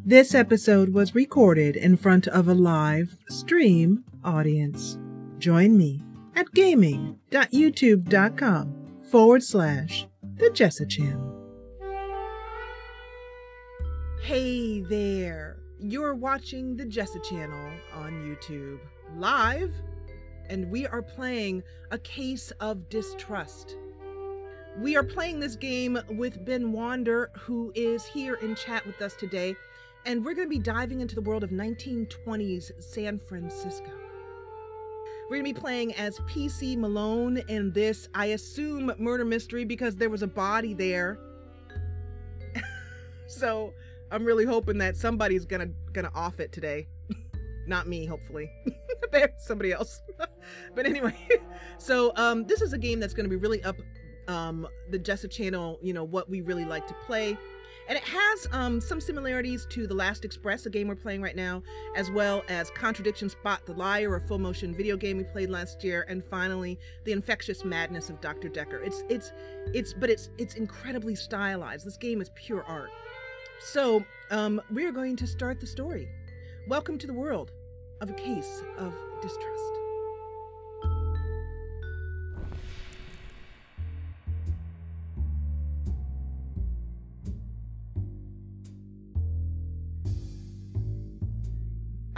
This episode was recorded in front of a live stream audience. Join me at gaming.youtube.com/The Jessa Channel. Hey there, you're watching The Jessa Channel on YouTube live, and we are playing A Case of Distrust. We are playing this game with Ben Wander, who is here in chat with us today, and we're going to be diving into the world of 1920s San Francisco. We're going to be playing as PC Malone in this, I assume, murder mystery because there was a body there. So I'm really hoping that somebody's gonna off it today. Not me, hopefully. Somebody else. But anyway, so this is a game that's going to be really up the Jessa Channel, you know, what we really like to play. And it has some similarities to The Last Express, a game we're playing right now, as well as Contradiction Spot the Liar, a full motion video game we played last year, and finally The Infectious Madness of Dr. Decker. It's incredibly stylized. This game is pure art. So we're going to start the story. Welcome to the world of A Case of Distrust.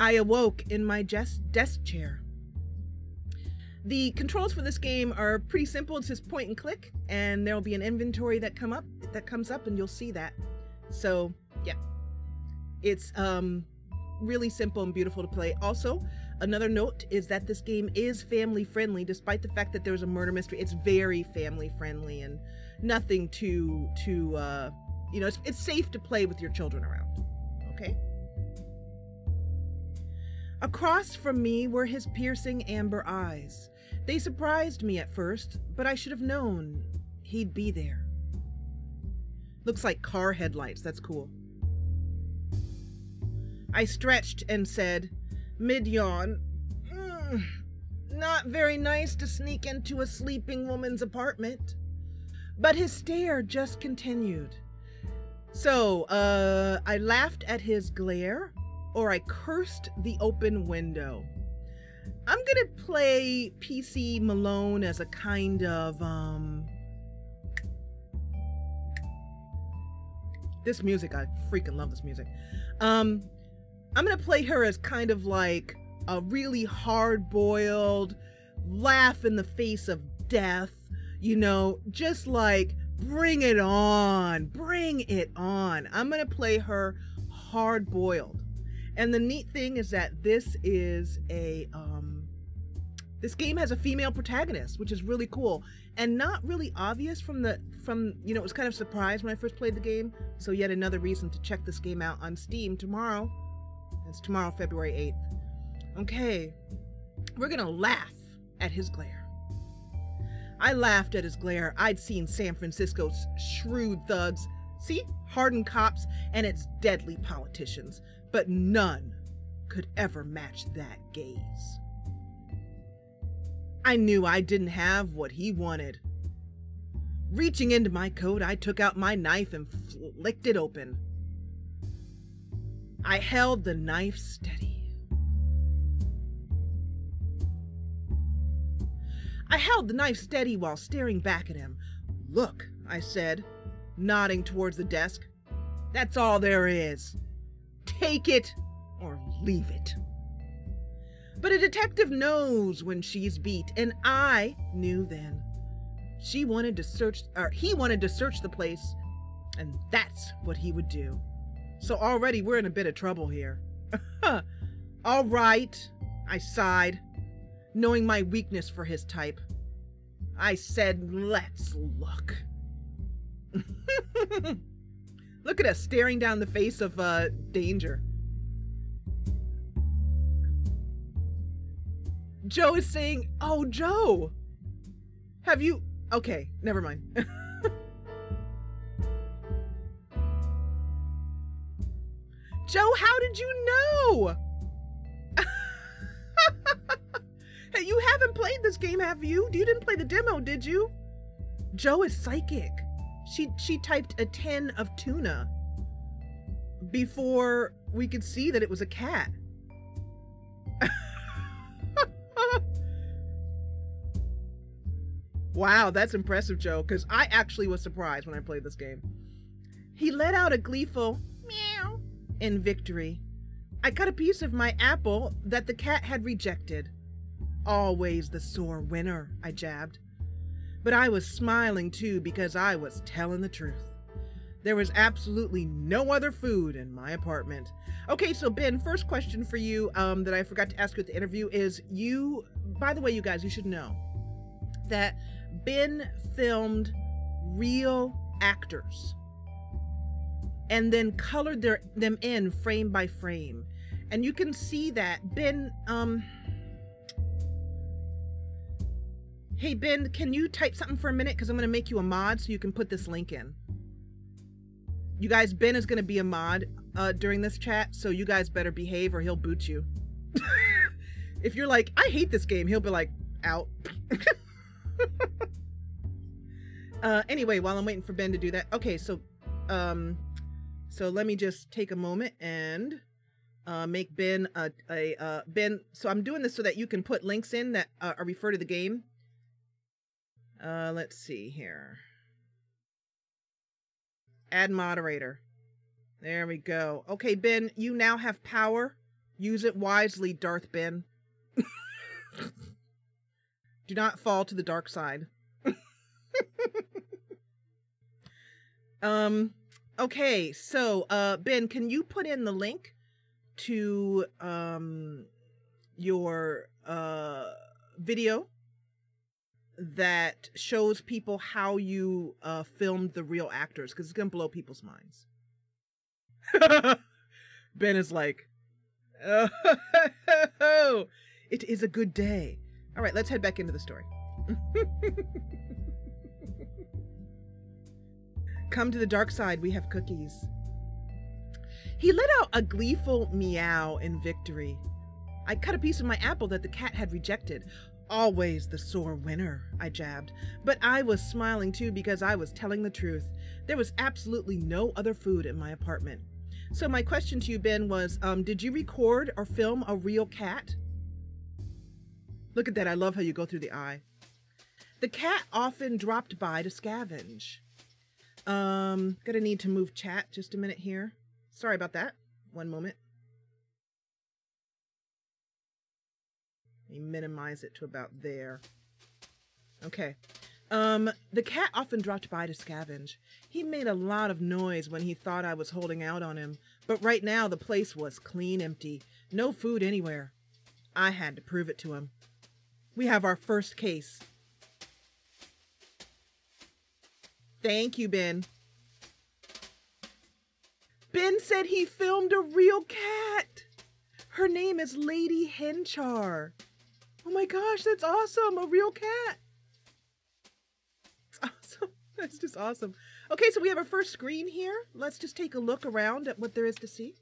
I awoke in my desk chair. The controls for this game are pretty simple. It's just point and click, and there'll be an inventory that comes up, and you'll see that. So yeah, it's really simple and beautiful to play. Also, another note is that this game is family friendly, despite the fact that there's a murder mystery. It's very family friendly and nothing too you know, it's safe to play with your children around. Okay. Across from me were his piercing amber eyes. They surprised me at first, but I should have known he'd be there. Looks like car headlights. That's cool. I stretched and said, mid-yawn, not very nice to sneak into a sleeping woman's apartment. But his stare just continued. So, I laughed at his glare, or I cursed the open window. I'm gonna play PC Malone as a kind of, this music, I freaking love this music. I'm gonna play her as kind of like a really hard-boiled, laugh in the face of death, you know, just like, bring it on, bring it on. I'm gonna play her hard-boiled. And the neat thing is that this is a, this game has a female protagonist, which is really cool and not really obvious from you know, it was kind of surprised when I first played the game. So yet another reason to check this game out on Steam tomorrow. It's tomorrow, February 8th. Okay, we're gonna laugh at his glare. I laughed at his glare. I'd seen San Francisco's shrewd thugs, see, hardened cops, and its deadly politicians, but none could ever match that gaze. I knew I didn't have what he wanted. Reaching into my coat, I took out my knife and flicked it open. I held the knife steady. I held the knife steady while staring back at him. Look, I said, nodding towards the desk. That's all there is. Take it or leave it. But a detective knows when she's beat, and I knew then. He wanted to search the place, and that's what he would do. So already we're in a bit of trouble here. All right, I sighed, knowing my weakness for his type. I said, let's look. Look at us staring down the face of danger. Joe is saying, oh, Joe, have you... Okay, never mind. Joe, how did you know? Hey, you haven't played this game, have you? You didn't play the demo, did you? Joe is psychic. She typed a 10 of tuna. before we could see that it was a cat. Wow, that's impressive, Joe, because I actually was surprised when I played this game. He let out a gleeful meow in victory. I cut a piece of my apple that the cat had rejected. Always the sore winner, I jabbed. But I was smiling too because I was telling the truth. There was absolutely no other food in my apartment. Okay, so Ben, first question for you that I forgot to ask you at the interview is by the way, you guys, you should know that Ben filmed real actors and then colored them in frame by frame. And you can see that Ben, hey Ben, can you type something for a minute? Because I'm going to make you a mod so you can put this link in. You guys, Ben is going to be a mod during this chat, so you guys better behave or he'll boot you. If you're like, I hate this game, he'll be like, out. Anyway, while I'm waiting for Ben to do that. Okay, so let me just take a moment and make Ben Ben. So I'm doing this so that you can put links in that refer to the game. Let's see here. Add moderator. There we go. Okay, Ben, you now have power. Use it wisely, Darth Ben. Do not fall to the dark side. Okay, so Ben, can you put in the link to your video that shows people how you filmed the real actors, because it's gonna blow people's minds. Ben is like, oh, it is a good day. All right, let's head back into the story. Come to the dark side, we have cookies. He let out a gleeful meow in victory. I cut a piece of my apple that the cat had rejected. Always the sore winner, I jabbed. But I was smiling too because I was telling the truth. There was absolutely no other food in my apartment. So my question to you, Ben, was, did you record or film a real cat? Look at that, I love how you go through the eye. The cat often dropped by to scavenge. Gonna need to move chat just a minute here. Sorry about that. One moment. Let me minimize it to about there. Okay. The cat often dropped by to scavenge. He made a lot of noise when he thought I was holding out on him, but right now the place was clean empty. No food anywhere. I had to prove it to him. We have our first case. Thank you, Ben. Ben said he filmed a real cat. Her name is Lady Henchar. Oh my gosh, that's awesome. A real cat. It's awesome. That's just awesome. Okay, so we have our first screen here. Let's just take a look around at what there is to see.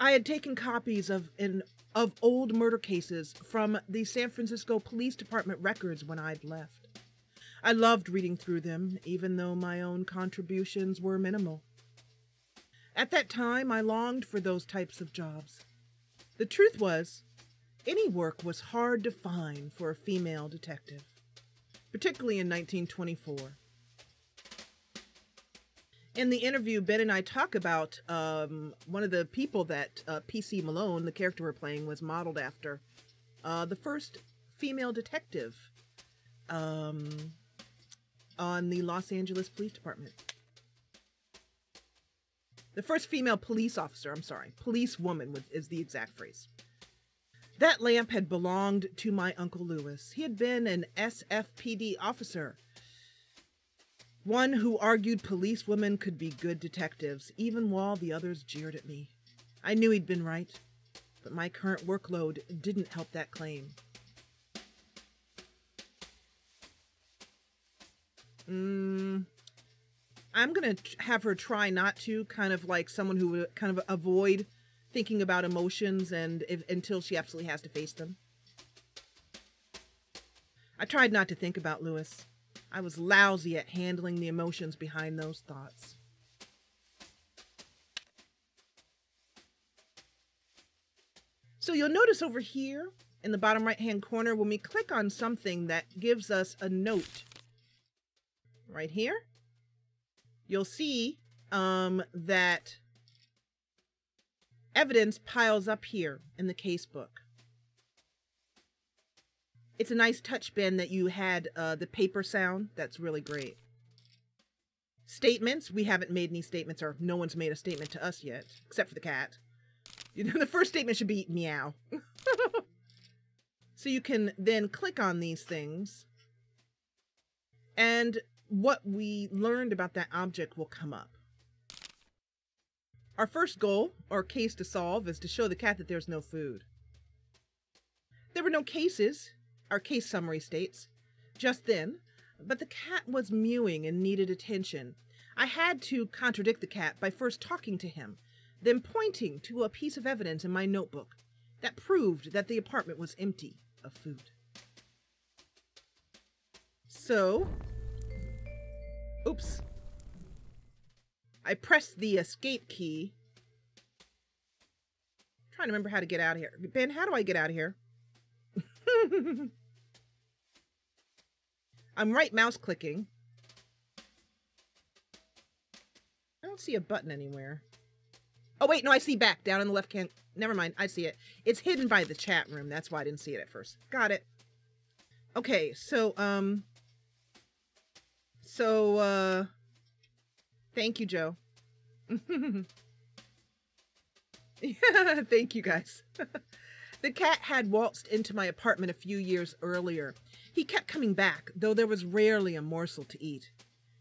I had taken copies of old murder cases from the San Francisco Police Department records when I'd left. I loved reading through them, even though my own contributions were minimal. At that time, I longed for those types of jobs. The truth was, any work was hard to find for a female detective, particularly in 1924. In the interview, Ben and I talk about one of the people that PC Malone, the character we're playing, was modeled after. The first female detective on the Los Angeles Police Department. The first female police officer, I'm sorry, policewoman is the exact phrase. That lamp had belonged to my Uncle Lewis. He had been an SFPD officer, one who argued policewomen could be good detectives, even while the others jeered at me. I knew he'd been right, but my current workload didn't help that claim. I'm going to have her try not to, kind of like someone who would kind of avoid thinking about emotions until she absolutely has to face them. I tried not to think about Lewis. I was lousy at handling the emotions behind those thoughts. So you'll notice over here in the bottom right-hand corner, when we click on something that gives us a note right here, you'll see that evidence piles up here in the case book. It's a nice touch, Ben, that you had the paper sound. That's really great. Statements. We haven't made any statements, or no one's made a statement to us yet, except for the cat. You know, the first statement should be meow. So you can then click on these things, and what we learned about that object will come up. Our first goal, or case to solve, is to show the cat that there's no food. There were no cases, our case summary states, just then, but the cat was mewing and needed attention. I had to contradict the cat by first talking to him, then pointing to a piece of evidence in my notebook that proved that the apartment was empty of food. So, oops. I pressed the escape key. I'm trying to remember how to get out of here. Ben, how do I get out of here? I'm right mouse clicking. I don't see a button anywhere. Oh wait, no, I see back down in the left hand. Never mind, I see it. It's hidden by the chat room. That's why I didn't see it at first. Got it. Okay, so thank you, Joe. Yeah, thank you guys. The cat had waltzed into my apartment a few years earlier. He kept coming back, though there was rarely a morsel to eat.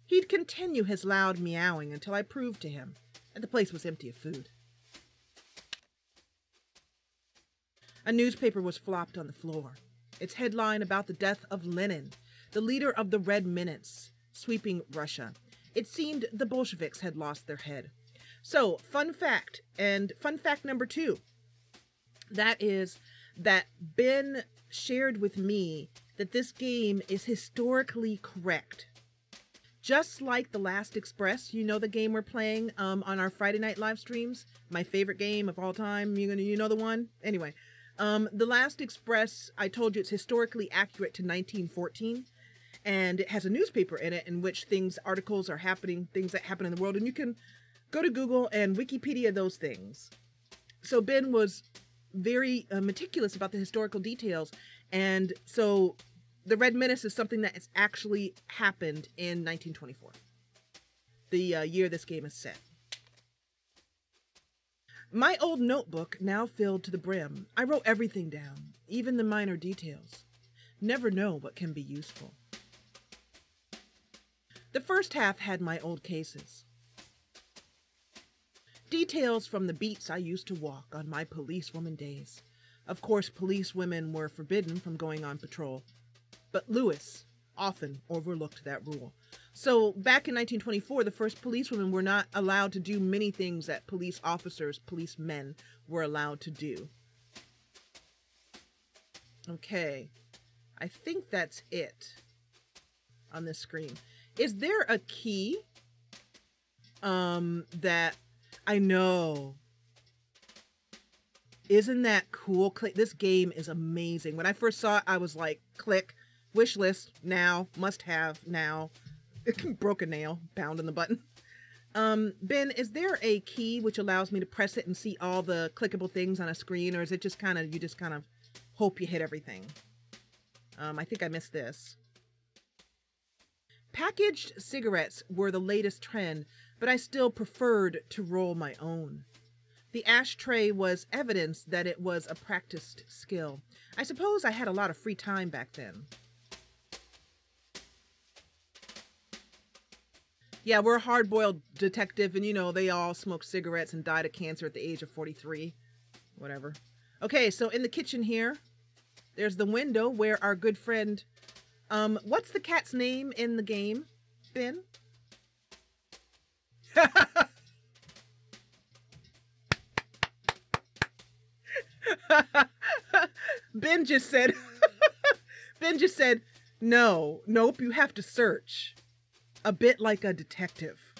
He'd continue his loud meowing until I proved to him that the place was empty of food. A newspaper was flopped on the floor, its headline about the death of Lenin, the leader of the Red Menace, sweeping Russia. It seemed the Bolsheviks had lost their head. So, fun fact, and fun fact number 2, that is that Ben shared with me that this game is historically correct. Just like The Last Express, you know the game we're playing on our Friday night live streams? My favorite game of all time. You know the one? Anyway, The Last Express, I told you it's historically accurate to 1914. And it has a newspaper in it in which articles are happening, things that happen in the world. And you can go to Google and Wikipedia those things. So Ben was very meticulous about the historical details. And so the Red Menace is something that has actually happened in 1924. The year this game is set. My old notebook now filled to the brim. I wrote everything down, even the minor details. Never know what can be useful. The first half had my old cases. Details from the beats I used to walk on my policewoman days. Of course, policewomen were forbidden from going on patrol, but Lewis often overlooked that rule. So back in 1924, the first policewomen were not allowed to do many things that police officers, policemen were allowed to do. Okay, I think that's it on this screen. Is there a key that I know? Isn't that cool? This game is amazing. When I first saw it, I was like, click, wish list, now, must have, now. Broke a nail, pounding the button. Ben, is there a key which allows me to press it and see all the clickable things on a screen? Or is it just kind of, you just kind of hope you hit everything? I think I missed this. Packaged cigarettes were the latest trend, but I still preferred to roll my own. The ashtray was evidence that it was a practiced skill. I suppose I had a lot of free time back then. Yeah, we're a hard-boiled detective, and you know, they all smoked cigarettes and died of cancer at the age of 43. Whatever. Okay, so in the kitchen here, there's the window where our good friend... what's the cat's name in the game, Ben? Ben just said, no, nope, you have to search. A bit like a detective.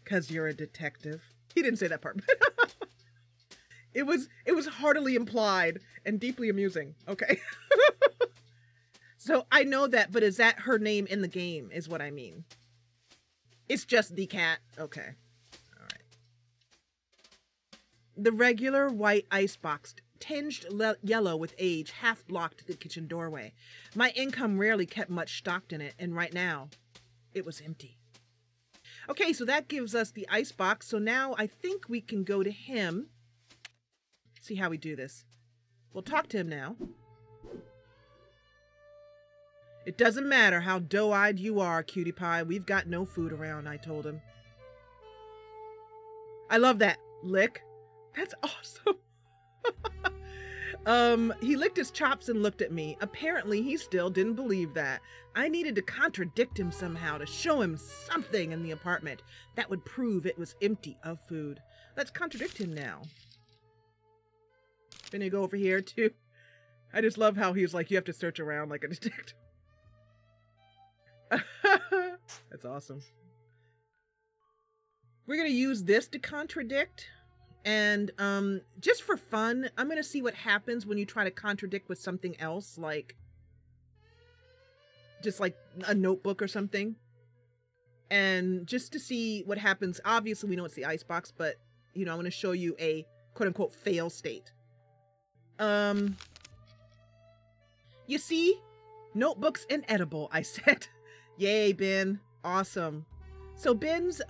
'Cause you're a detective. He didn't say that part. It was heartily implied and deeply amusing. Okay. So I know that, but is that her name in the game is what I mean. It's just the cat. Okay. All right. The regular white icebox, tinged yellow with age, half blocked the kitchen doorway. My income rarely kept much stocked in it, and right now, it was empty. Okay, so that gives us the icebox. So now I think we can go to him. See how we do this. We'll talk to him now. It doesn't matter how doe-eyed you are, cutie pie. We've got no food around, I told him. I love that lick. That's awesome. He licked his chops and looked at me. Apparently, he still didn't believe that. I needed to contradict him somehow to show him something in the apartment that would prove it was empty of food. Let's contradict him now. Gonna go over here too. I just love how he's like, you have to search around like a detective. That's awesome. We're gonna use this to contradict. And just for fun, I'm gonna see what happens when you try to contradict with something else, like just like a notebook or something. And just to see what happens. Obviously we know it's the icebox, but you know, I'm gonna show you a quote-unquote fail state. You see, notebooks inedible, I said. Yay, Ben. Awesome. So Ben's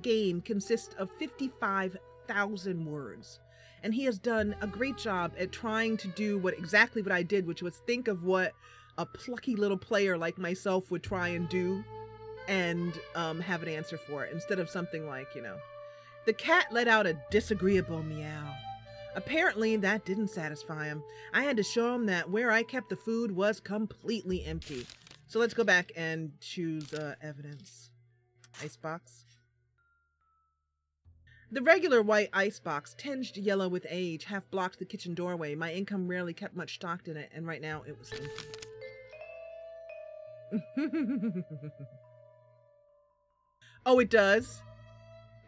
game consists of 55,000 words. And he has done a great job at trying to do exactly what I did, which was think of what a plucky little player like myself would try and do and have an answer for it, instead of something like, you know, the cat let out a disagreeable meow. Apparently that didn't satisfy him. I had to show him that where I kept the food was completely empty. So let's go back and choose evidence. Icebox. The regular white icebox, tinged yellow with age, half blocked the kitchen doorway. My income rarely kept much stocked in it, and right now it was empty. Oh, it does?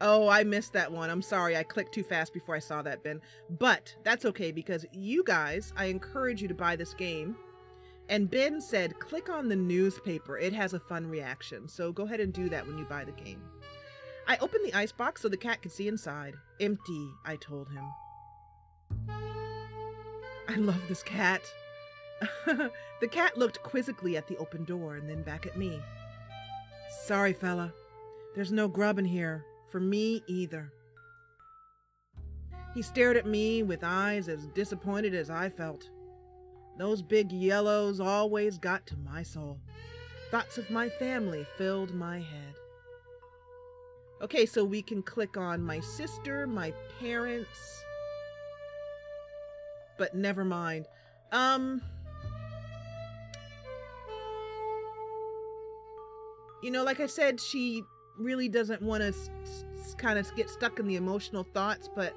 Oh, I missed that one. I'm sorry. I clicked too fast before I saw that, Ben. But that's okay, because you guys, I encourage you to buy this game. And Ben said, click on the newspaper. It has a fun reaction. So go ahead and do that when you buy the game. I opened the icebox so the cat could see inside. Empty, I told him. I love this cat. The cat looked quizzically at the open door and then back at me. Sorry, fella. There's no grub in here. For me either. He stared at me with eyes as disappointed as I felt. Those big yellows always got to my soul. Thoughts of my family filled my head. Okay, so we can click on my sister, my parents. But never mind. You know, like I said, she really doesn't want to kind of get stuck in the emotional thoughts, but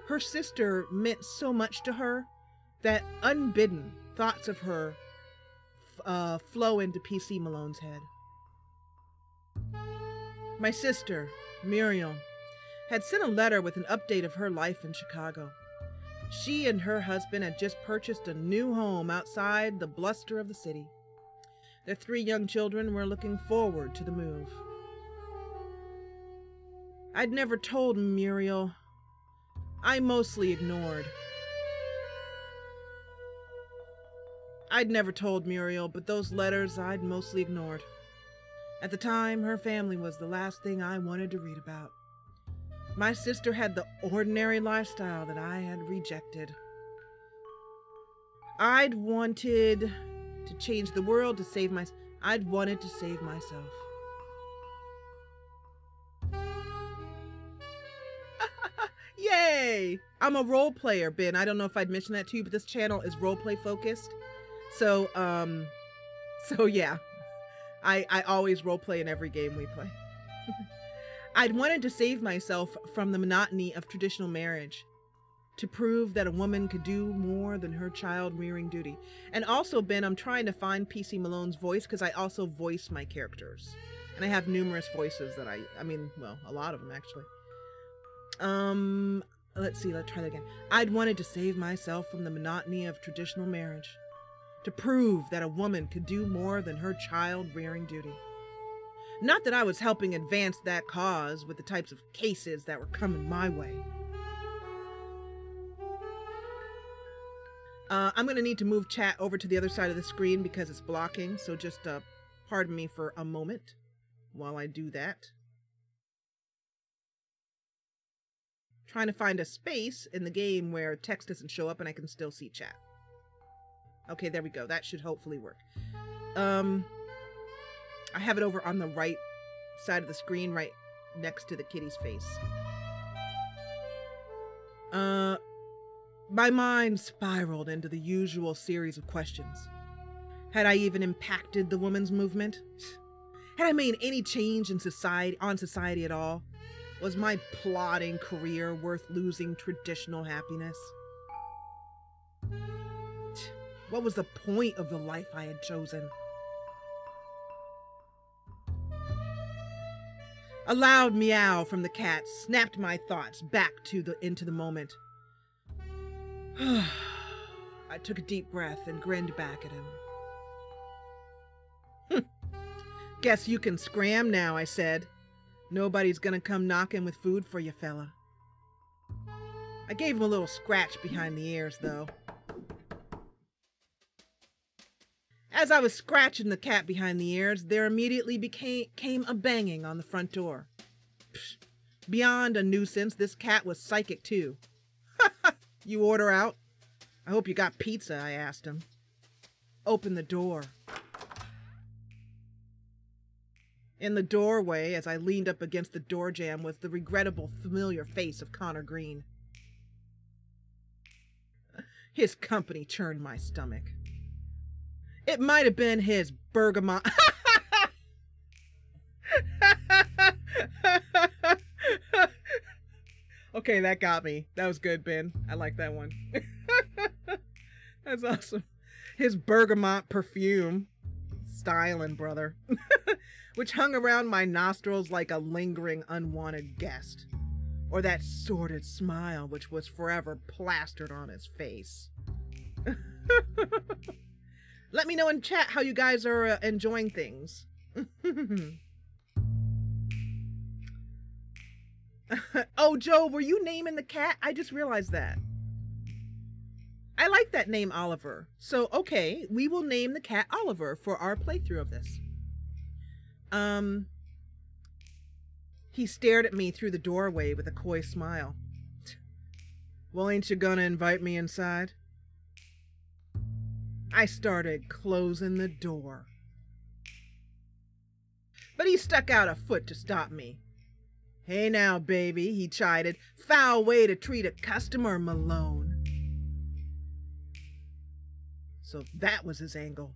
her sister meant so much to her that unbidden thoughts of her flow into PC Malone's head. My sister, Muriel, had sent a letter with an update of her life in Chicago. She and her husband had just purchased a new home outside the bluster of the city. Their 3 young children were looking forward to the move. I'd never told Muriel. I mostly ignored. I'd never told Muriel, but those letters I'd mostly ignored. At the time, her family was the last thing I wanted to read about. My sister had the ordinary lifestyle that I had rejected. I'd wanted to change the world to save I'd wanted to save myself. Yay! I'm a role player, Ben. I don't know if I'd mentioned that to you, but this channel is roleplay focused. So yeah. I always roleplay in every game we play. I'd wanted to save myself from the monotony of traditional marriage, to prove that a woman could do more than her child-rearing duty. And also, Ben, I'm trying to find PC Malone's voice because I also voice my characters. And I have numerous voices that I mean, well, a lot of them actually. let's try that again. I'd wanted to save myself from the monotony of traditional marriage, to prove that a woman could do more than her child-rearing duty. Not that I was helping advance that cause with the types of cases that were coming my way. I'm going to need to move chat over to the other side of the screen because it's blocking, so just pardon me for a moment while I do that. Trying to find a space in the game where text doesn't show up and I can still see chat. Okay, there we go. That should hopefully work. I have it over on the right side of the screen, right next to the kitty's face. My mind spiraled into the usual series of questions. Had I even impacted the women's movement? Had I made any change in society at all? Was my plodding career worth losing traditional happiness? What was the point of the life I had chosen? A loud meow from the cat snapped my thoughts back into the moment. I took a deep breath and grinned back at him. Guess you can scram now, I said. Nobody's gonna come knocking with food for you, fella. I gave him a little scratch behind the ears, though. As I was scratching the cat behind the ears, there immediately came a banging on the front door. Psh, beyond a nuisance, this cat was psychic too. You order out? I hope you got pizza, I asked him. Open the door. In the doorway, as I leaned up against the door jamb, was the regrettable, familiar face of Connor Green. His company churned my stomach. It might have been his bergamot. Okay, that got me. That was good, Ben. I like that one. That's awesome. His bergamot perfume. Stylin', brother. Which hung around my nostrils like a lingering, unwanted guest. Or that sordid smile which was forever plastered on his face. Let me know in chat how you guys are enjoying things. Oh, Joe, were you naming the cat? I just realized that. I like that name, Oliver. So, okay, we will name the cat Oliver for our playthrough of this. He stared at me through the doorway with a coy smile. Well, ain't you gonna invite me inside? I started closing the door. But he stuck out a foot to stop me. Hey now, baby, he chided. Foul way to treat a customer, Malone. So that was his angle.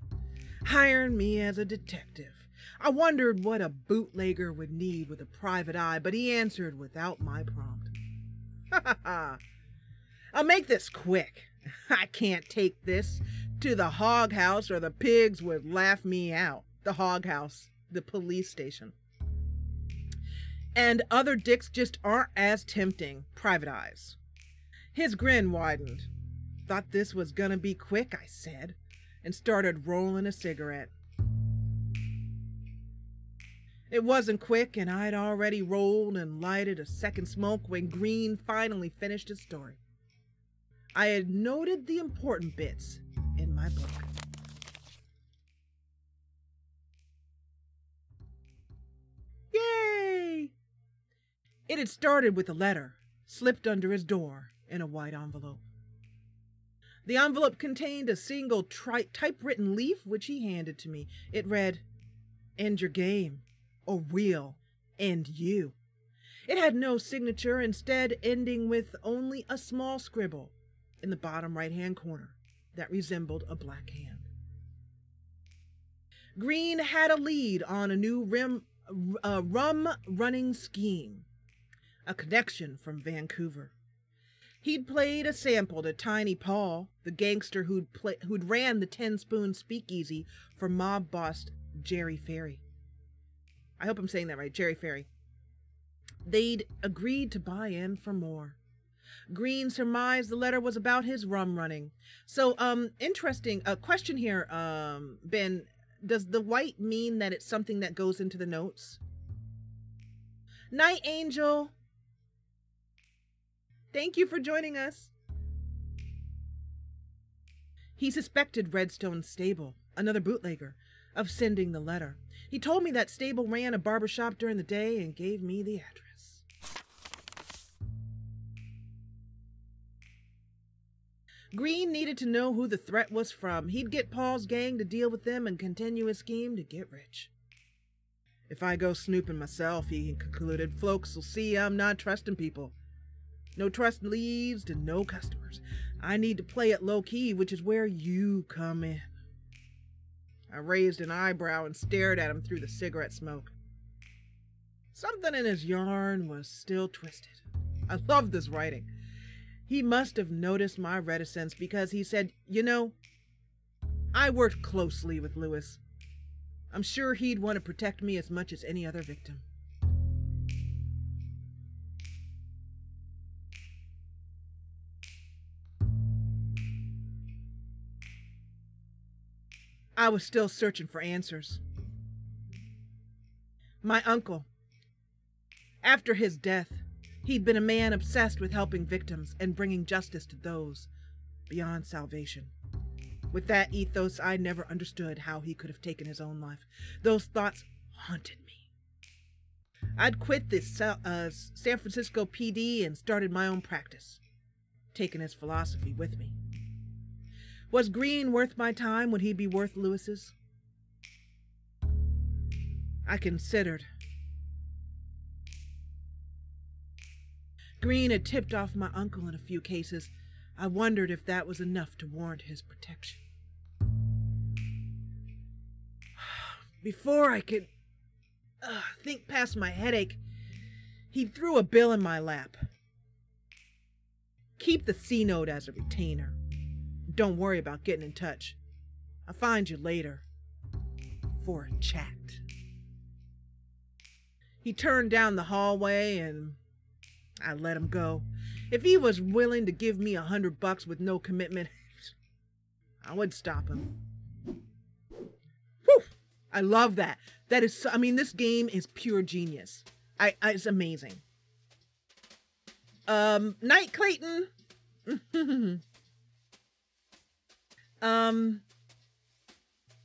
Hiring me as a detective. I wondered what a bootlegger would need with a private eye, but he answered without my prompt. Ha ha ha. I'll make this quick. I can't take this to the hog house or the pigs would laugh me out. The hog house, the police station. And other dicks just aren't as tempting, private eyes. His grin widened. Thought this was gonna be quick, I said, and started rolling a cigarette. It wasn't quick, and I'd already rolled and lighted a second smoke when Green finally finished his story. I had noted the important bits in my book. Yay! It had started with a letter, slipped under his door in a white envelope. The envelope contained a single typewritten leaf, which he handed to me. It read, "End your game, or we'll end you." It had no signature, instead ending with only a small scribble in the bottom right-hand corner that resembled a black hand. Green had a lead on a new rum-running scheme, a connection from Vancouver. He'd played a sample to Tiny Paul, the gangster who'd ran the 10-spoon speakeasy for mob boss Jerry Ferry. I hope I'm saying that right, Jerry Ferry. They'd agreed to buy in for more. Green surmised the letter was about his rum running. So, interesting. A question here, Ben. Does the white mean that it's something that goes into the notes? Night, Angel. Thank you for joining us. He suspected Redstone's stable, another bootlegger, of sending the letter. He told me that stable ran a barbershop during the day and gave me the address. Green needed to know who the threat was from. He'd get Paul's gang to deal with them and continue his scheme to get rich. If I go snooping myself, he concluded, folks will see I'm not trusting people. No trust leads to no customers. I need to play it low-key, which is where you come in. I raised an eyebrow and stared at him through the cigarette smoke. Something in his yarn was still twisted. I loved this writing. He must have noticed my reticence because he said, you know, I worked closely with Lewis. I'm sure he'd want to protect me as much as any other victim. I was still searching for answers. My uncle, after his death, he'd been a man obsessed with helping victims and bringing justice to those beyond salvation. With that ethos, I never understood how he could have taken his own life. Those thoughts haunted me. I'd quit the San Francisco PD and started my own practice, taking his philosophy with me. Was Green worth my time? Would he be worth Lewis's? I considered. Green had tipped off my uncle in a few cases. I wondered if that was enough to warrant his protection. Before I could think past my headache, he threw a bill in my lap. Keep the C note as a retainer. Don't worry about getting in touch. I'll find you later for a chat. He turned down the hallway and I let him go. If he was willing to give me $100 with no commitment, I would stop him. Whew! I love that. That is, I mean, this game is pure genius. It's amazing. Night, Clayton.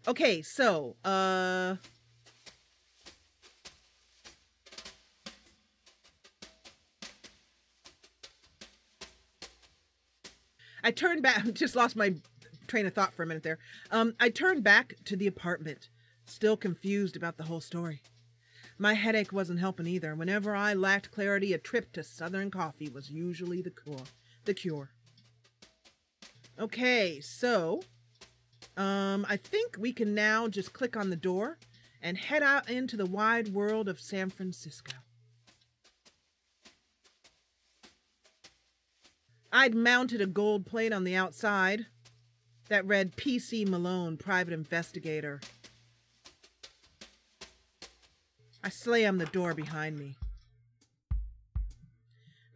Okay, so, I turned back, just lost my train of thought for a minute there. I turned back to the apartment, still confused about the whole story. My headache wasn't helping either. Whenever I lacked clarity, a trip to Southern coffee was usually the cure. Okay, so, I think we can now just click on the door and head out into the wide world of San Francisco. I'd mounted a gold plate on the outside that read P.C. Malone, Private Investigator. I slammed the door behind me.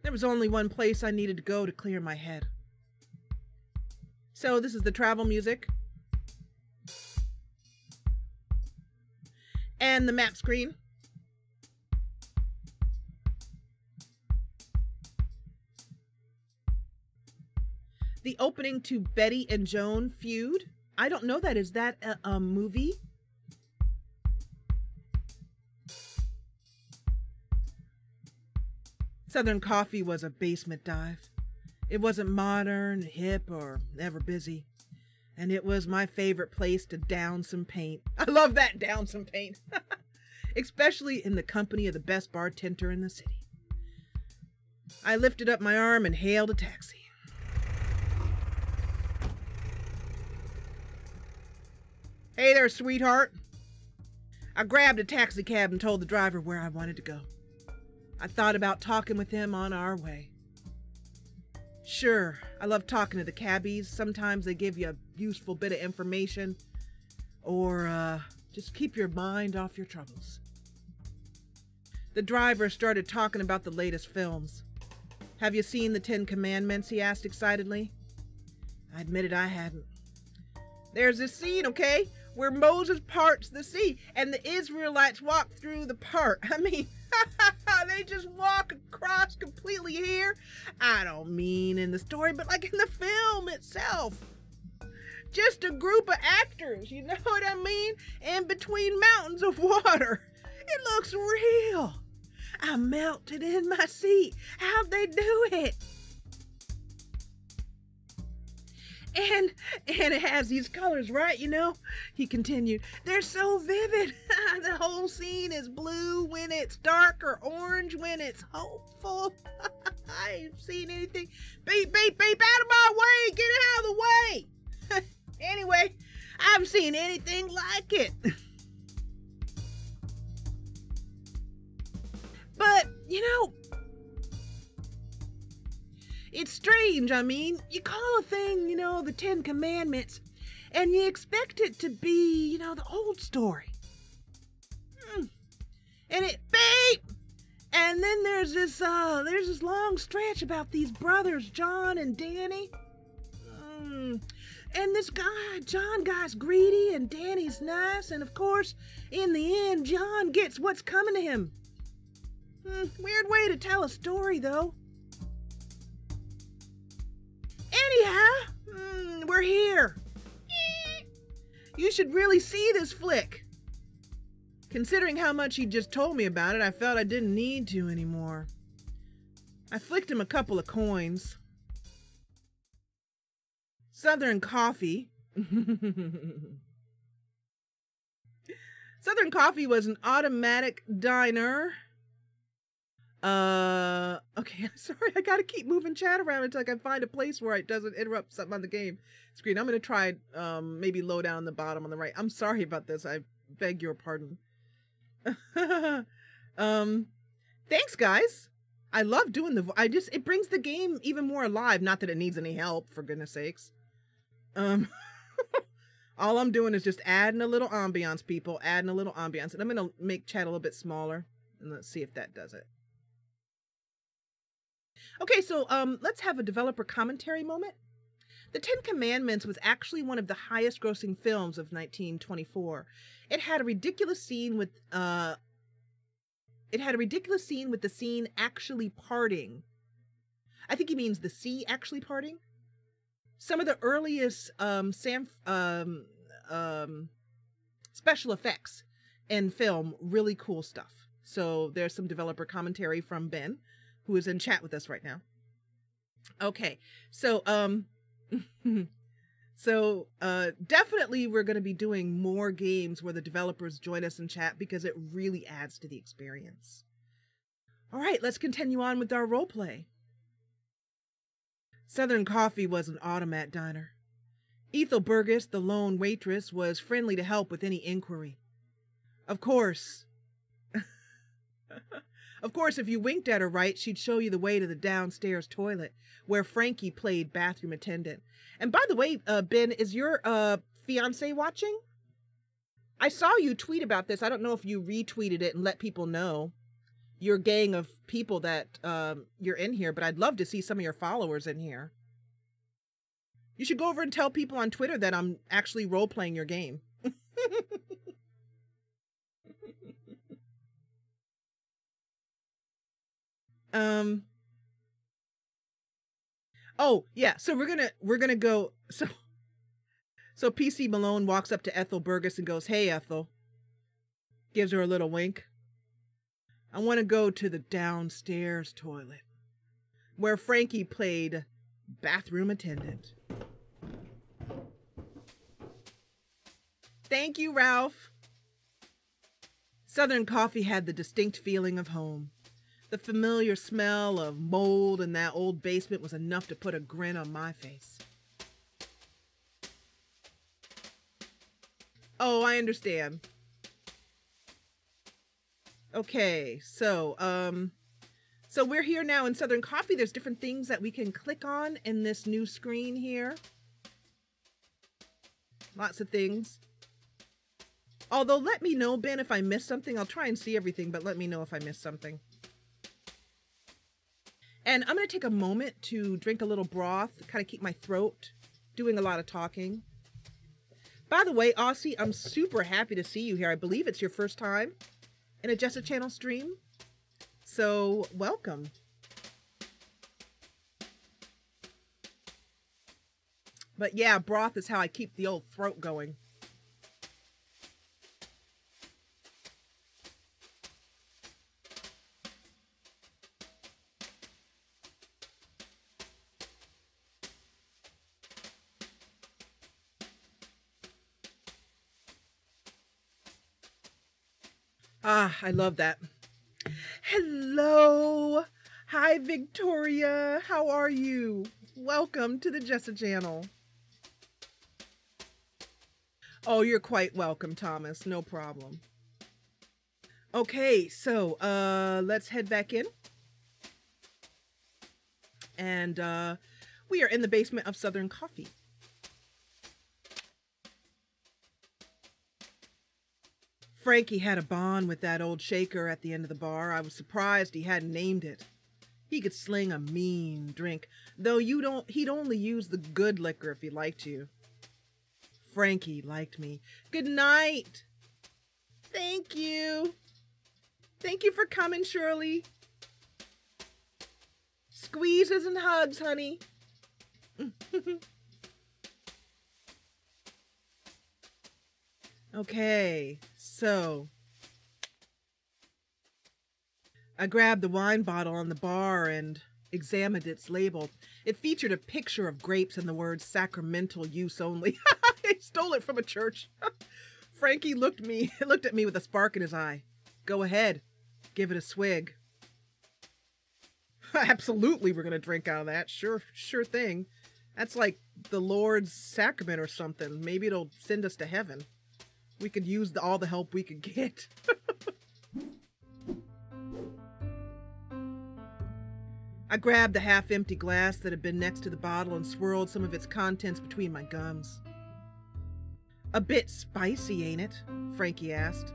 There was only one place I needed to go to clear my head. So this is the travel music. And the map screen. The opening to Betty and Joan feud. I don't know that. Is that a movie? Southern Coffee was a basement dive. It wasn't modern, hip, or ever busy. And it was my favorite place to down some paint. I love that, down some paint. Especially in the company of the best bartender in the city. I lifted up my arm and hailed a taxi. Hey there, sweetheart. I grabbed a taxi cab and told the driver where I wanted to go. I thought about talking with him on our way. Sure, I love talking to the cabbies. Sometimes they give you a useful bit of information. Or, just keep your mind off your troubles. The driver started talking about the latest films. Have you seen the Ten Commandments? He asked excitedly. I admitted I hadn't. There's this scene, okay, where Moses parts the sea and the Israelites walk through the part. I mean, they just walk across completely here. I don't mean in the story, but like in the film itself. Just a group of actors, you know what I mean? In between mountains of water. It looks real. I melted in my seat. How'd they do it? And it has these colors, right? You know, he continued. They're so vivid. The whole scene is blue when it's dark or orange when it's hopeful. I ain't seen anything. Beep, beep, beep, out of my way. Get out of the way. Anyway, I haven't seen anything like it. But, you know, it's strange. I mean, you call a thing, you know, the Ten Commandments, and you expect it to be, you know, the old story. And it, beep! And then there's this long stretch about these brothers, John and Danny. And this guy, John guy's greedy and Danny's nice. And of course, in the end, John gets what's coming to him. Weird way to tell a story, though. Anyhow, we're here. You should really see this flick. Considering how much he just told me about it, I felt I didn't need to anymore. I flicked him a couple of coins. Southern Coffee. Southern Coffee was an automatic diner. Okay, I'm sorry. I gotta keep moving chat around until I can find a place where it doesn't interrupt something on the game screen. I'm gonna try maybe low down the bottom on the right. I'm sorry about this. I beg your pardon. Thanks, guys. I love doing it brings the game even more alive. Not that it needs any help, for goodness sakes. All I'm doing is just adding a little ambiance, people. Adding a little ambiance. And I'm gonna make chat a little bit smaller. And let's see if that does it. Okay, so let's have a developer commentary moment. The Ten Commandments was actually one of the highest grossing films of 1924. It had a ridiculous scene with the scene actually parting. I think he means the sea actually parting. Some of the earliest special effects in film, really cool stuff. So there's some developer commentary from Ben, who is in chat with us right now. Okay, so definitely we're going to be doing more games where the developers join us in chat because it really adds to the experience. All right, let's continue on with our role play. Southern Coffee was an automat diner. Ethel Burgess, the lone waitress, was friendly to help with any inquiry. Of course, if you winked at her right, she'd show you the way to the downstairs toilet, where Frankie played bathroom attendant. And by the way, Ben, is your fiance watching? I saw you tweet about this. I don't know if you retweeted it and let people know your gang of people that you're in here, but I'd love to see some of your followers in here. You should go over and tell people on Twitter that I'm actually role-playing your game. Oh yeah, so we're gonna go. So PC Malone walks up to Ethel Burgess and goes, "Hey Ethel," gives her a little wink. "I want to go to the downstairs toilet, where Frankie played bathroom attendant." Thank you, Ralph. Southern Coffee had the distinct feeling of home. The familiar smell of mold in that old basement was enough to put a grin on my face. Oh, I understand. Okay, so we're here now in Southern Coffee. There's different things that we can click on in this new screen here. Lots of things. Although, let me know, Ben, if I missed something. I'll try and see everything, but let me know if I missed something. And I'm going to take a moment to drink a little broth, kind of keep my throat, doing a lot of talking. By the way, Aussie, I'm super happy to see you here. I believe it's your first time in a Jessa Channel stream. So, welcome. But yeah, broth is how I keep the old throat going. Ah, I love that. Hello. Hi, Victoria. How are you? Welcome to the Jessa Channel. Oh, you're quite welcome, Thomas. No problem. Okay, so let's head back in. And we are in the basement of Southern Coffee. Frankie had a bond with that old shaker at the end of the bar. I was surprised he hadn't named it. He could sling a mean drink, though he'd only use the good liquor if he liked you. Frankie liked me. Good night. Thank you. Thank you for coming, Shirley. Squeezes and hugs, honey. Okay, so I grabbed the wine bottle on the bar and examined its label. It featured a picture of grapes and the words sacramental use only. I stole it from a church. Frankie looked at me with a spark in his eye. Go ahead, give it a swig. Absolutely, we're gonna drink out of that. Sure thing. That's like the Lord's sacrament or something. Maybe it'll send us to heaven. We could use all the help we could get. I grabbed the half-empty glass that had been next to the bottle and swirled some of its contents between my gums. A bit spicy, ain't it? Frankie asked.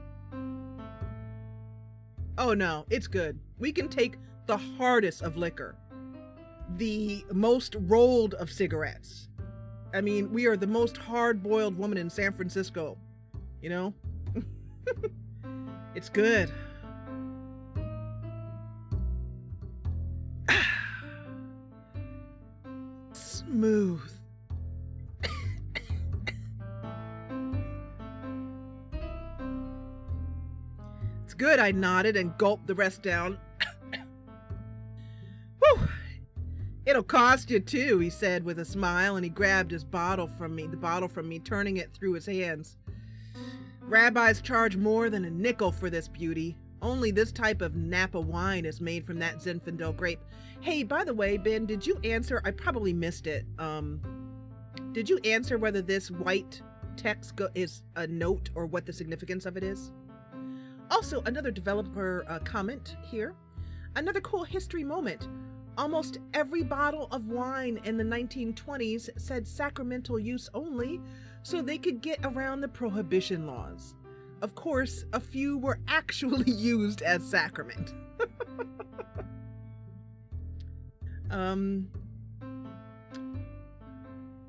Oh no, it's good. We can take the hardest of liquor. The most rolled of cigarettes. I mean, we are the most hard-boiled woman in San Francisco. You know? It's good. Smooth. It's good, I nodded and gulped the rest down. Whew. It'll cost you too, he said with a smile, and he grabbed the bottle from me, turning it through his hands. Rabbis charge more than a nickel for this beauty. Only this type of Napa wine is made from that Zinfandel grape. Hey, by the way, Ben, did you answer? I probably missed it. Did you answer whether this white text is a note or what the significance of it is? Also, another developer comment here. Another cool history moment. Almost every bottle of wine in the 1920s said sacramental use only, so they could get around the prohibition laws. Of course, a few were actually used as sacrament. And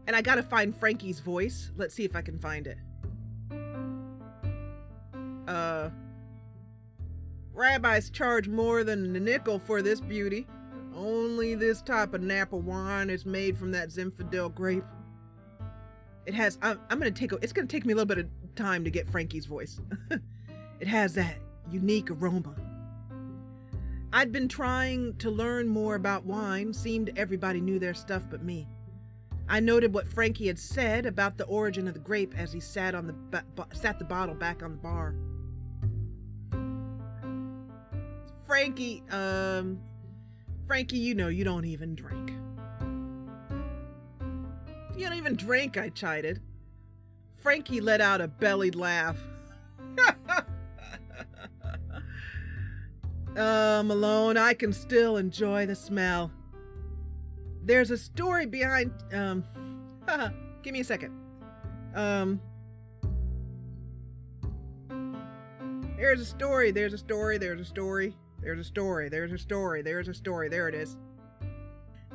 I gotta find Frankie's voice. Let's see if I can find it. Rabbis charge more than a nickel for this beauty. Only this type of Napa wine is made from that Zinfandel grape. It has, it's gonna take me a little bit of time to get Frankie's voice. It has that unique aroma. I'd been trying to learn more about wine. Seemed everybody knew their stuff but me. I noted what Frankie had said about the origin of the grape as he sat the bottle back on the bar. Frankie, you know you don't even drink. You don't even drink, I chided. Frankie let out a bellied laugh. Malone, I can still enjoy the smell. There's a story behind, give me a second. There's a story, there it is.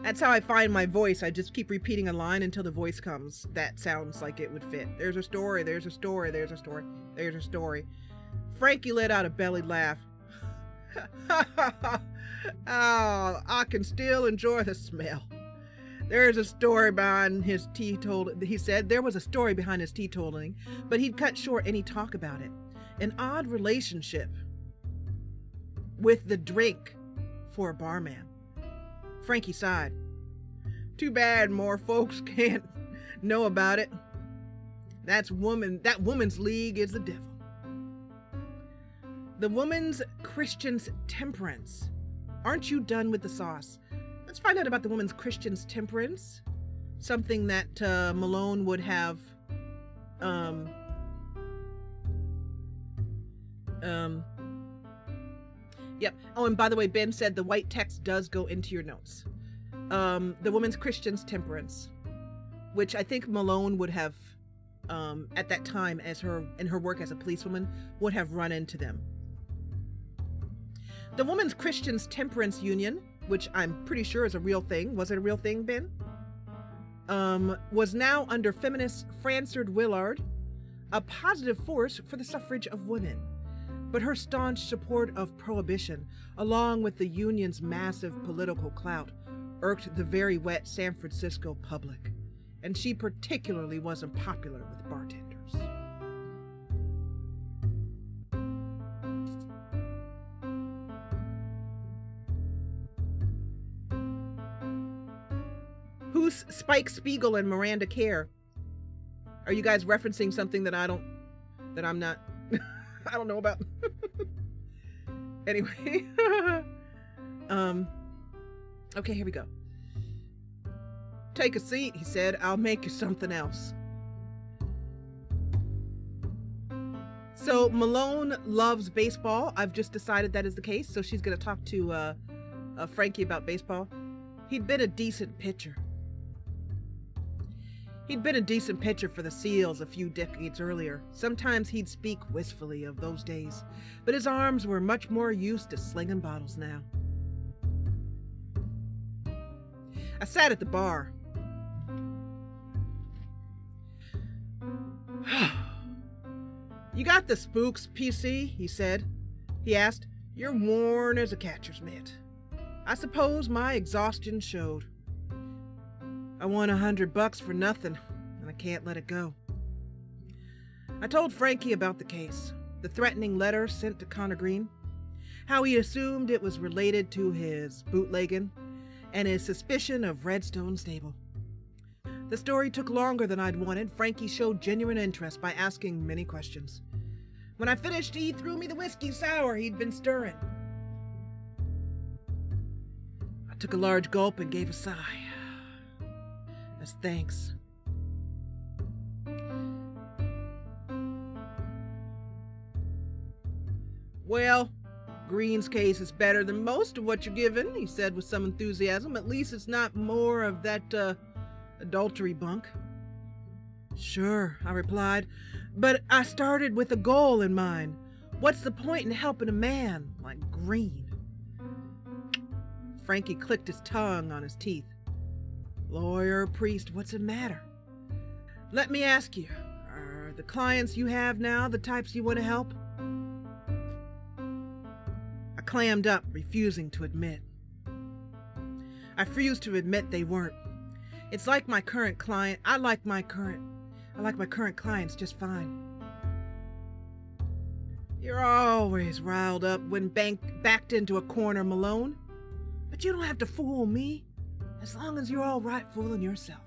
That's how I find my voice. I just keep repeating a line until the voice comes that sounds like it would fit. There's a story, there's a story, there's a story, there's a story. Frankie let out a belly laugh. Oh, I can still enjoy the smell. There's a story behind his teetotaling. He said there was a story behind his teetotaling, but he'd cut short any talk about it. An odd relationship with the drink for a barman. Frankie sighed. Too bad more folks can't know about it. That woman's league is the devil. The woman's Christian's temperance. Aren't you done with the sauce? Let's find out about the woman's Christian's temperance. Something that Malone would have Yep. Oh, and by the way, Ben said the white text does go into your notes. The woman's Christian's temperance, which I think Malone would have, at that time, in her work as a policewoman, would have run into them. The Woman's Christian's Temperance Union, which I'm pretty sure is a real thing. Was it a real thing, Ben? Was now under feminist Francard Willard, a positive force for the suffrage of women. But her staunch support of prohibition, along with the union's massive political clout, irked the very wet San Francisco public, and she particularly wasn't popular with bartenders. Who's Spike Spiegel and Miranda Kerr? Are you guys referencing something that I'm not I don't know about? Anyway. Okay, here we go. Take a seat, he said. I'll make you something else. So Malone loves baseball. I've just decided that is the case. So she's going to talk to Frankie about baseball. He'd been a decent pitcher. He'd been a decent pitcher for the Seals a few decades earlier. Sometimes he'd speak wistfully of those days, but his arms were much more used to slinging bottles now. I sat at the bar. You got the spooks, PC? He said. He asked. You're worn as a catcher's mitt. I suppose my exhaustion showed. I won $100 for nothing, and I can't let it go. I told Frankie about the case, the threatening letter sent to Connor Green, how he assumed it was related to his bootlegging, and his suspicion of Redstone Stable. The story took longer than I'd wanted. Frankie showed genuine interest by asking many questions. When I finished, he threw me the whiskey sour he'd been stirring. I took a large gulp and gave a sigh. As thanks. Well, Green's case is better than most of what you're given, he said with some enthusiasm. At least it's not more of that, adultery bunk. Sure, I replied, but I started with a goal in mind. What's the point in helping a man like Green? Frankie clicked his tongue on his teeth. Lawyer, priest, what's the matter? Let me ask you, are the clients you have now the types you want to help? I clammed up, refusing to admit. I refused to admit they weren't. It's like my current client. I like my current clients just fine. You're always riled up when backed into a corner, Malone. But you don't have to fool me. As long as you're all right fooling yourself.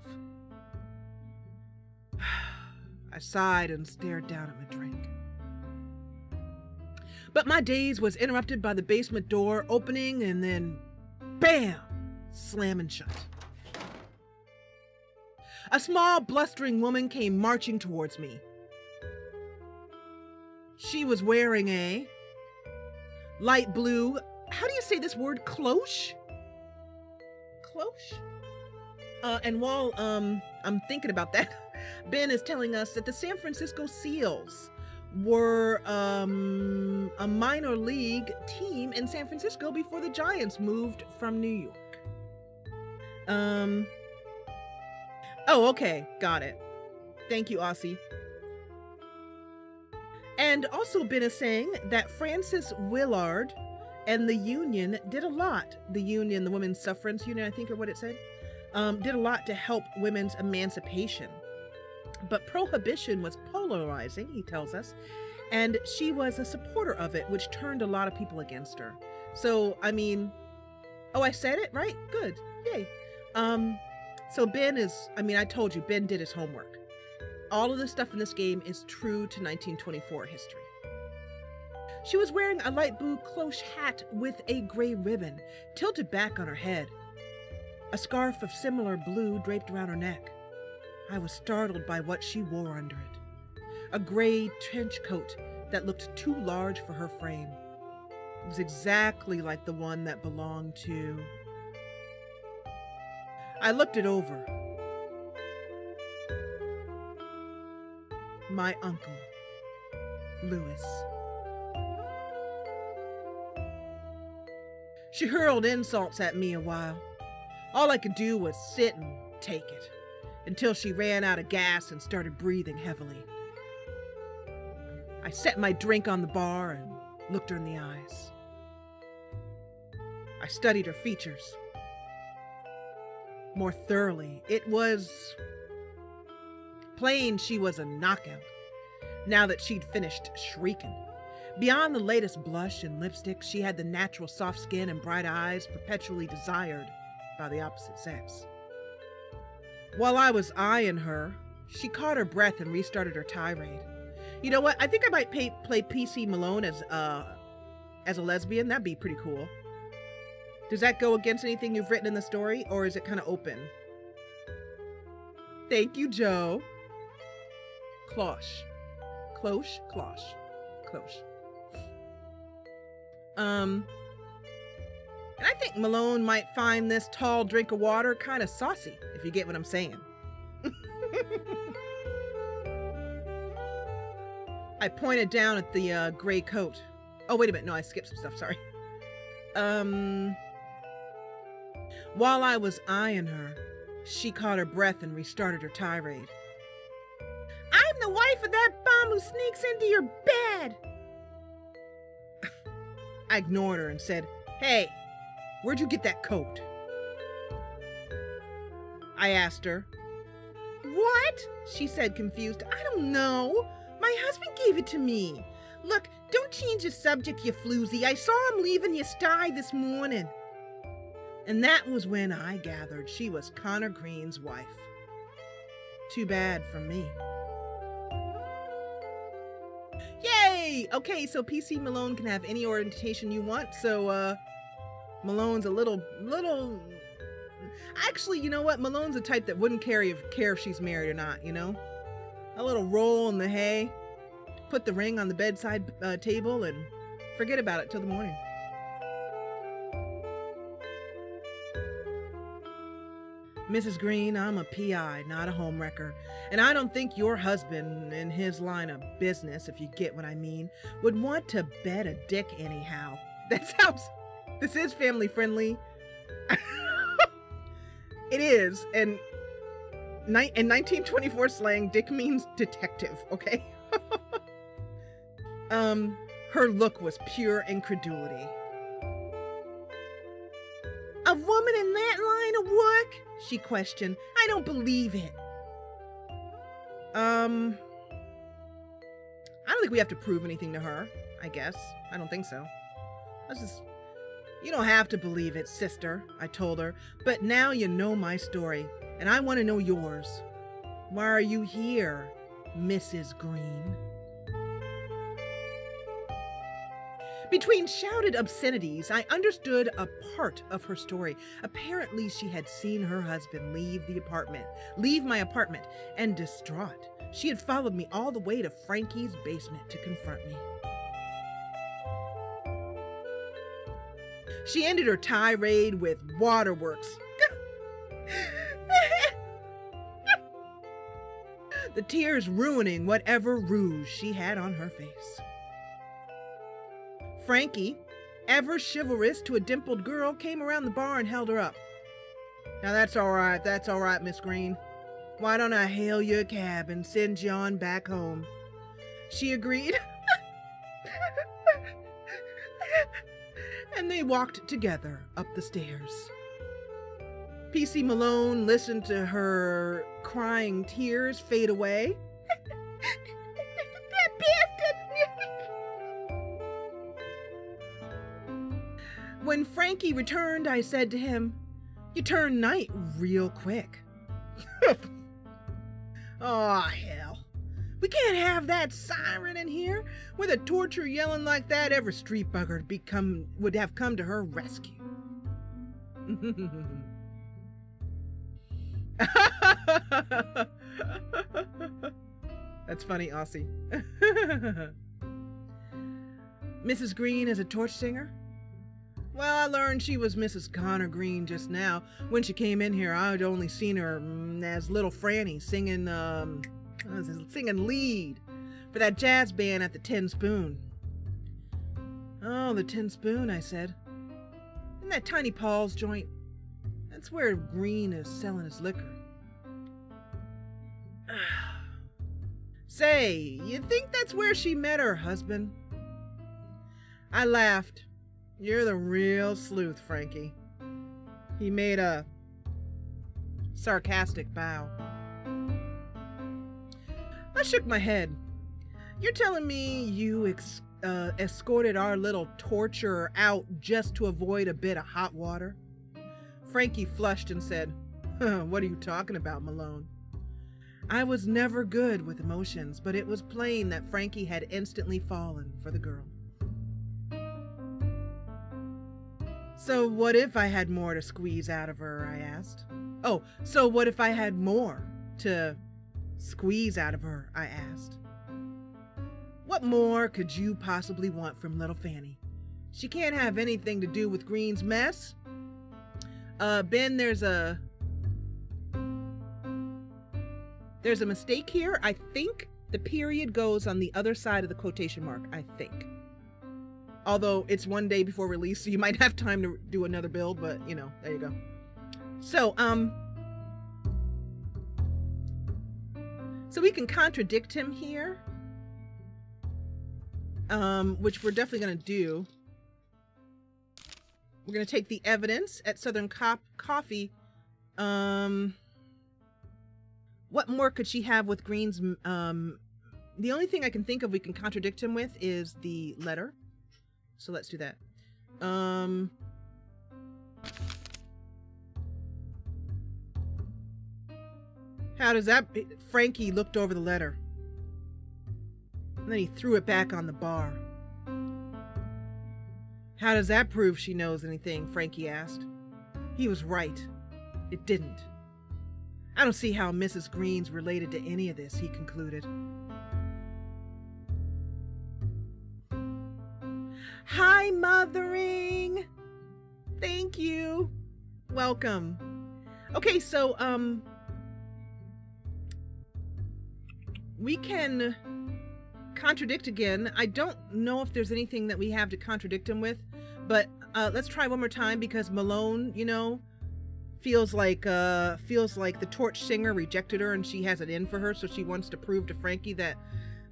I sighed and stared down at my drink. But my daze was interrupted by the basement door opening and then, bam, slamming shut. A small, blustering woman came marching towards me. She was wearing a light blue, how do you say this word, cloche? And while I'm thinking about that, Ben is telling us that the San Francisco Seals were a minor league team in San Francisco before the Giants moved from New York. Oh, okay. Got it. Thank you, Aussie. And also Ben is saying that Frances Willard and the Union did a lot. The Union, the Women's Suffrage Union, I think, or what it said, did a lot to help women's emancipation. But prohibition was polarizing, he tells us, and she was a supporter of it, which turned a lot of people against her. So, I mean, oh, I said it, right? Good. Yay. So Ben is, I mean, I told you, Ben did his homework. All of the stuff in this game is true to 1924 history. She was wearing a light blue cloche hat with a gray ribbon tilted back on her head. A scarf of similar blue draped around her neck. I was startled by what she wore under it. A gray trench coat that looked too large for her frame. It was exactly like the one that belonged to... I looked it over. My uncle, Louis. She hurled insults at me a while. All I could do was sit and take it, until she ran out of gas and started breathing heavily. I set my drink on the bar and looked her in the eyes. I studied her features more thoroughly. It was plain she was a knockout, now that she'd finished shrieking. Beyond the latest blush and lipstick, she had the natural soft skin and bright eyes perpetually desired by the opposite sex. While I was eyeing her, she caught her breath and restarted her tirade. You know what? I think I might play PC Malone as a lesbian. That'd be pretty cool. Does that go against anything you've written in the story, or is it kind of open? Thank you, Joe. Cloche. Cloche, cloche, cloche. And I think Malone might find this tall drink of water kind of saucy, if you get what I'm saying. I pointed down at the gray coat. Oh, wait a minute. No, I skipped some stuff. Sorry. While I was eyeing her, she caught her breath and restarted her tirade. I'm the wife of that bum who sneaks into your bed. I ignored her and said, Hey, where'd you get that coat? I asked her. What? She said, confused. I don't know. My husband gave it to me. Look, don't change the subject, you floozy. I saw him leaving your sty this morning. And that was when I gathered she was Connor Green's wife. Too bad for me. Yay! Okay, so PC Malone can have any orientation you want. So, Malone's a little... Actually, you know what? Malone's the type that wouldn't care if she's married or not, you know? A little roll in the hay, put the ring on the bedside table, and forget about it till the morning. Mrs. Green, I'm a PI, not a homewrecker, and I don't think your husband, in his line of business, if you get what I mean, would want to bet a dick anyhow. That sounds... This is family friendly. It is, and in 1924 slang, dick means detective, okay? Her look was pure incredulity. A woman in that line of work? She questioned. I don't believe it. I don't think we have to prove anything to her, I guess. I don't think so. You don't have to believe it, sister, I told her. But now you know my story, and I want to know yours. Why are you here, Mrs. Green? Between shouted obscenities, I understood a part of her story. Apparently, she had seen her husband leave my apartment, and distraught, she had followed me all the way to Frankie's basement to confront me. She ended her tirade with waterworks. The tears ruining whatever rouge she had on her face. Frankie, ever chivalrous to a dimpled girl, came around the bar and held her up. Now that's all right, Miss Green. Why don't I hail you a cab and send you on back home? She agreed. And they walked together up the stairs. PC Malone listened to her crying tears fade away. That bastard! When Frankie returned, I said to him, "You turn night real quick." Oh, hell. We can't have that siren in here. With a torture yelling like that, every street bugger would have come to her rescue. That's funny, Aussie. Mrs. Green is a torch singer? Well, I learned she was Mrs. Connor Green just now. When she came in here, I'd only seen her as little Franny singing lead for that jazz band at the Tin Spoon. Oh, the Tin Spoon, I said. Isn't that Tiny Paul's joint? That's where Green is selling his liquor. Say, you think that's where she met her husband? I laughed. You're the real sleuth, Frankie. He made a sarcastic bow. I shook my head. You're telling me you escorted our little torturer out just to avoid a bit of hot water? Frankie flushed and said, "What are you talking about, Malone?" I was never good with emotions, but it was plain that Frankie had instantly fallen for the girl. So what if I had more to squeeze out of her, I asked. Oh, so what if I had more to squeeze out of her, I asked. What more could you possibly want from little Fanny? She can't have anything to do with Green's mess. Ben, there's a mistake here. I think the period goes on the other side of the quotation mark, I think. Although it's one day before release, so you might have time to do another build, but you know, there you go. So we can contradict him here, which we're definitely going to do. We're going to take the evidence at Southern Coffee. What more could she have with Green's? The only thing I can think of we can contradict him with is the letter. So let's do that. How does that... Frankie looked over the letter. And then he threw it back on the bar. How does that prove she knows anything? Frankie asked. He was right. It didn't. I don't see how Mrs. Green's related to any of this, he concluded. Hi, mothering. Thank you. Welcome. Okay, so, we can contradict again. I don't know if there's anything that we have to contradict him with, but let's try one more time because Malone, you know, feels like the torch singer rejected her and she has it in for her, so she wants to prove to Frankie that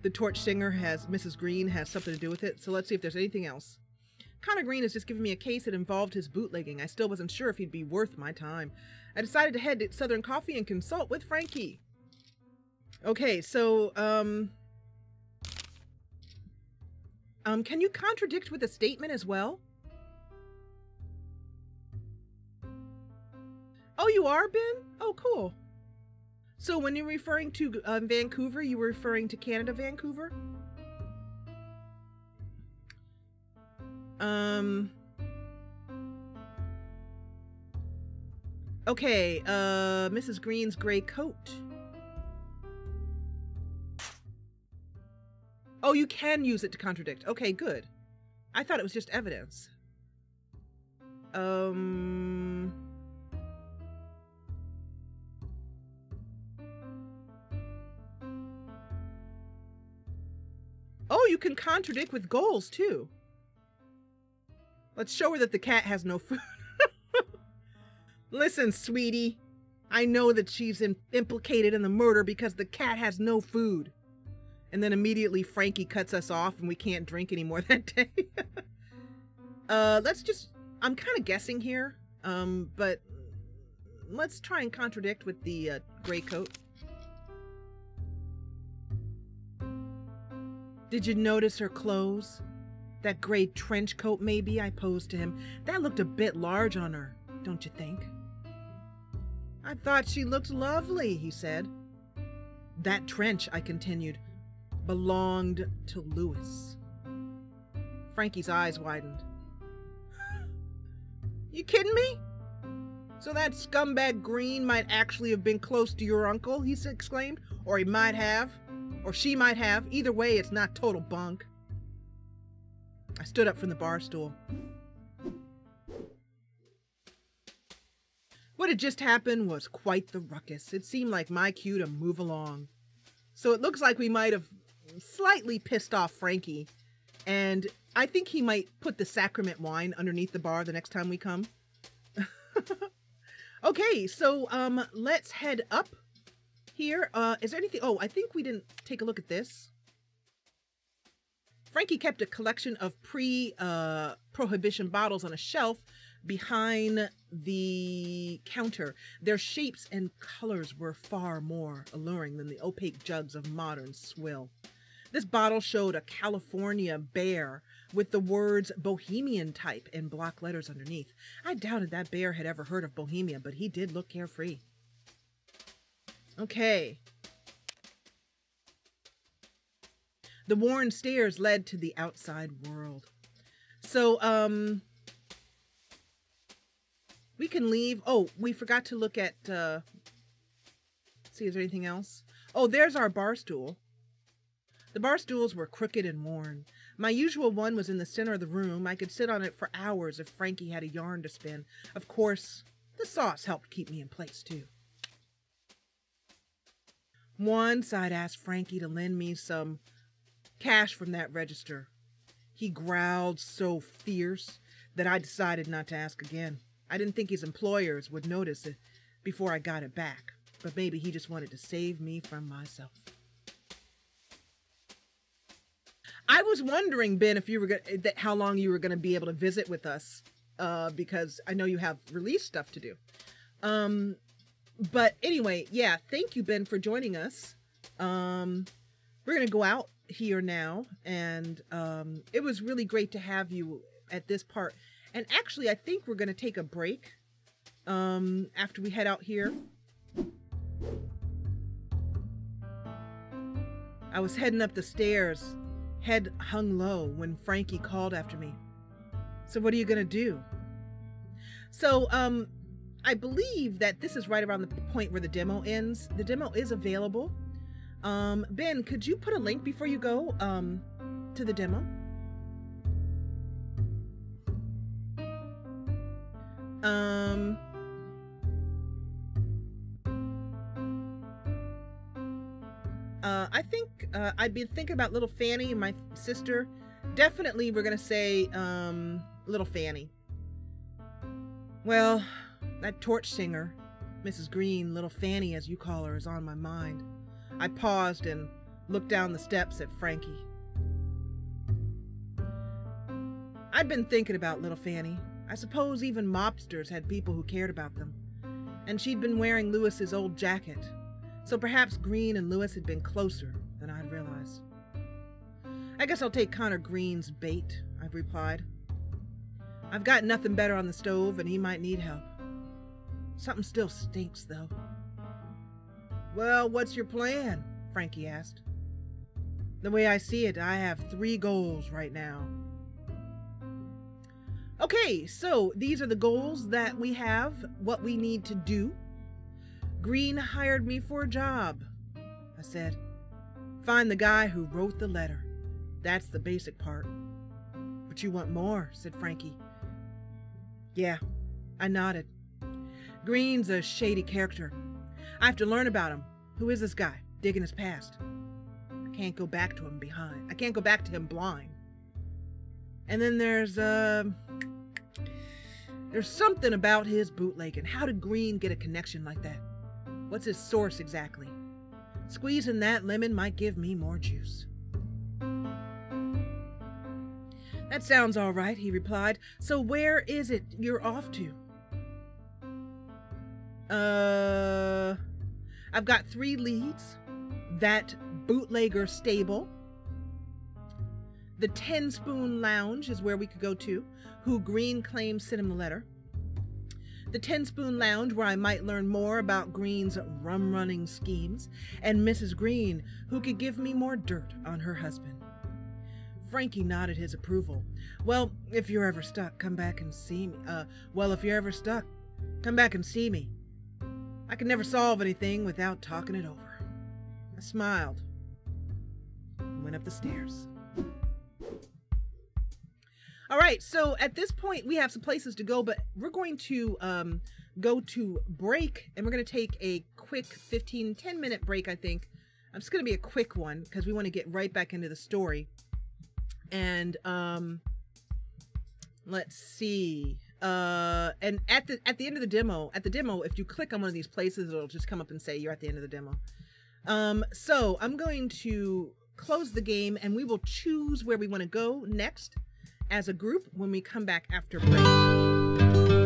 the torch singer Mrs. Green has something to do with it. So let's see if there's anything else. Connor Green has just given me a case that involved his bootlegging. I still wasn't sure if he'd be worth my time. I decided to head to Southern Coffee and consult with Frankie. Okay, so, can you contradict with a statement as well? Oh, you are, Ben? Oh, cool. So when you're referring to Vancouver, you were referring to Canada, Vancouver? Okay, Mrs. Green's gray coat. Oh, you can use it to contradict. Okay, good. I thought it was just evidence. Oh, you can contradict with goals, too. Let's show her that the cat has no food. Listen, sweetie, I know that she's implicated in the murder because the cat has no food. And then immediately Frankie cuts us off and we can't drink anymore that day. I'm kind of guessing here, but let's try and contradict with the gray coat. Did you notice her clothes? That gray trench coat, maybe, I posed to him. That looked a bit large on her, don't you think? I thought she looked lovely, he said. That trench, I continued, belonged to Lewis. Frankie's eyes widened. You kidding me? So that scumbag Green might actually have been close to your uncle, he exclaimed. Or he might have. Or she might have. Either way, it's not total bunk. I stood up from the bar stool. What had just happened was quite the ruckus. It seemed like my cue to move along. So it looks like we might have slightly pissed off Frankie. And I think he might put the sacrament wine underneath the bar the next time we come. Okay, so let's head up here. Is there anything? Oh, I think we didn't take a look at this. Frankie kept a collection of pre-prohibition bottles on a shelf behind the counter. Their shapes and colors were far more alluring than the opaque jugs of modern swill. This bottle showed a California bear with the words Bohemian type in block letters underneath. I doubted that bear had ever heard of Bohemia, but he did look carefree. Okay. The worn stairs led to the outside world. So, we can leave. Oh, we forgot to look at, see, is there anything else? Oh, there's our bar stool. The bar stools were crooked and worn. My usual one was in the center of the room. I could sit on it for hours if Frankie had a yarn to spin. Of course, the sauce helped keep me in place, too. Once I'd asked Frankie to lend me some cash from that register. He growled so fierce that I decided not to ask again. I didn't think his employers would notice it before I got it back, but maybe he just wanted to save me from myself. I was wondering, Ben, if you were how long you were going to be able to visit with us, because I know you have release stuff to do. But anyway, yeah, thank you, Ben, for joining us. We're going to go out here now, and it was really great to have you at this part. And actually, I think we're going to take a break after we head out here. I was heading up the stairs, head hung low, when Frankie called after me. So what are you going to do? So, I believe that this is right around the point where the demo ends. The demo is available. Ben, could you put a link before you go to the demo? I think I'd been thinking about Little Fanny and my sister. Definitely we're going to say Little Fanny. Well, that torch singer, Mrs. Green, Little Fanny as you call her, is on my mind. I paused and looked down the steps at Frankie. I'd been thinking about Little Fanny. I suppose even mobsters had people who cared about them. And she'd been wearing Lewis's old jacket. So perhaps Green and Lewis had been closer than I'd realized. I guess I'll take Connor Green's bait, I replied. I've got nothing better on the stove and he might need help. Something still stinks, though. Well, what's your plan? Frankie asked. The way I see it, I have 3 goals right now. Okay, so these are the goals that we have, what we need to do. Green hired me for a job, I said. Find the guy who wrote the letter. That's the basic part. But you want more, said Frankie. Yeah, I nodded. Green's a shady character. I have to learn about him. Who is this guy, digging his past? I can't go back to him behind. I can't go back to him blind. And then there's, There's something about his bootlegging. How did Green get a connection like that? What's his source exactly? Squeezing that lemon might give me more juice. That sounds all right, he replied. So where is it you're off to? I've got 3 leads. That bootlegger stable. The 10 Spoon Lounge is where we could go to, who Green claims sent him the letter. The 10 Spoon Lounge, where I might learn more about Green's rum-running schemes, and Mrs. Green, who could give me more dirt on her husband. Frankie nodded his approval. Well, if you're ever stuck, come back and see me. Come back and see me. I can never solve anything without talking it over. I smiled and went up the stairs. All right, so at this point, we have some places to go, but we're going to go to break, and we're going to take a quick 10-minute break, I think. It's going to be a quick one, because we want to get right back into the story. And let's see. And at the end of the demo, if you click on one of these places, it'll just come up and say you're at the end of the demo. So I'm going to close the game, and we will choose where we want to go next as a group when we come back after break.